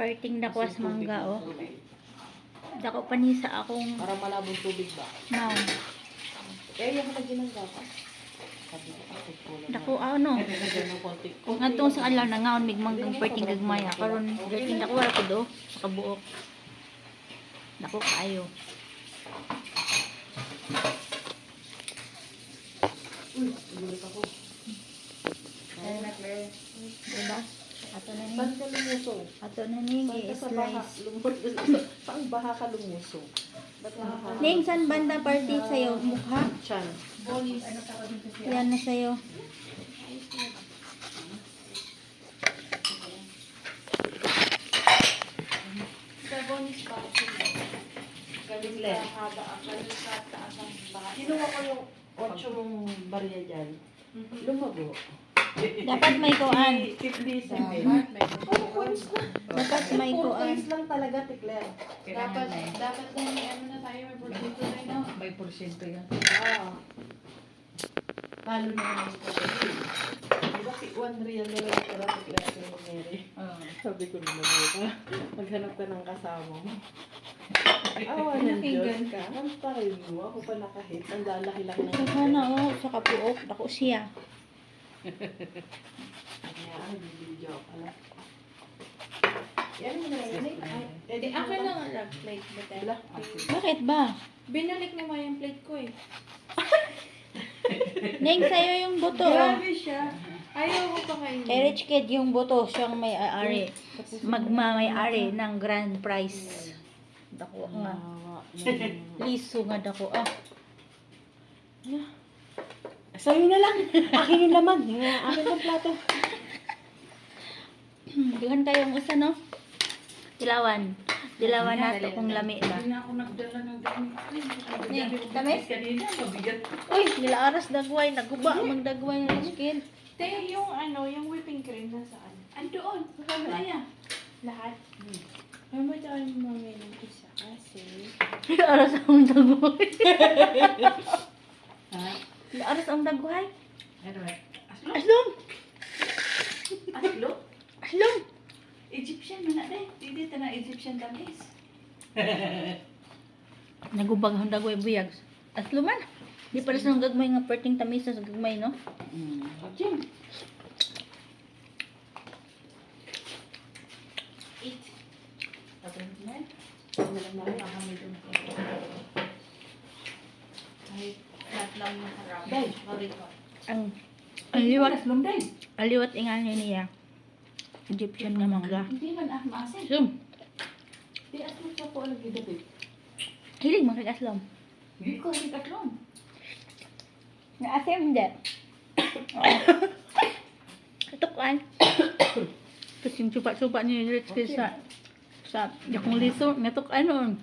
Parting dakwas mangga, oh. Dako pa ni sa akong Para malabong tubig ba? maw. Eh, yung lagyan ng gapas. Sabi ko, kulang na. Dako, ano? Lagyan ng konti. Kung atong sa alaw na ngaon, migmanggang parting gagmaya. Karon dating dako wala ko do, sa kabuok. Dako kaayo. Uy, gulit ako. Diba? Ato na Saan ni. ka lumusong? Ato na ni, Saan ka sa baha? i-slice. Saan baha ka lumusong? Ba't nakaka- Ning, san banda party sa'yo? Mukha? Chan. Yan na sa'yo. Kinuha ko yung 8 mong barya dyan. Lumago. Dapat may kuan. Tiklisa. Oh, coins na. Dapat may Puro kuan. coins lang talaga, tikler. Dapat na may ano na tayo, may porsyento na no? May porsyento yan. Ah. Palo na naman ito. Diba, 1 real na lang tira, tikler ko yung Mary. Sabi ko naman ka. Maghanap ka ng kasama mo. Awa ng Diyos ka. Ang tayo mo. Ako pa nakahit. Ang lalaki-laki ng Sana, oh, sa kabuok. Dako siya. Kaya, video ka lang. Yan mo na yun eh. Di, akin lang ang love plate, betel. Wala. Bakit ba? Binalik ni Maya yung plate ko eh. Ning, sa'yo yung buto, oh. Grabe siya. Ayaw ko pa kainin. Kay Rich Kid, yung buto, siyang may-ari. Magmamay-ari ng grand prize. Dako nga. Liso nga dako. Ah. Sa'yo na lang. Akin yung laman. Akin yung plato. Dihan kayong usa, no? Dilawan. Dilawan na to kung lami ba. Hindi na ako nagdala ng gamit. Tamis? Kanina, mabigat. Uy, nilaaras dagway. Naguba ang dagway ng Rich Kid. Te, yung ano, yung whipping cream nasaan? Andoon. Kaya. Lahat. May madaan mo mga ng isa kasi. Nilaaras ang dagway. Ha? Nilaaras ang dagway. Ano eh? Aslo? Aslom! Aslo? Aslom! Egyptian man na eh. Hindi ito na Egyptian tamis. Nagubag ang dagway buyag. Aslom man. Di pala sa gagmay nga perting tamisa sa gagmay, no? Jim. Eat. Tapos na eh. Kahit flat lang yung harap. Day. Marito. Ang liwat. Aslong day. Aliwat ingani niya. Egyptian nga mangga. Hindi man maasin. Aslom. Di aslong sa po lagi David. Hilig man kay aslom. Hindi ko hindi aslong. Naasim hindi. Ito kuan. Tapos yung supa-supa niya Rich Kid sa yakong liso. Natok ano.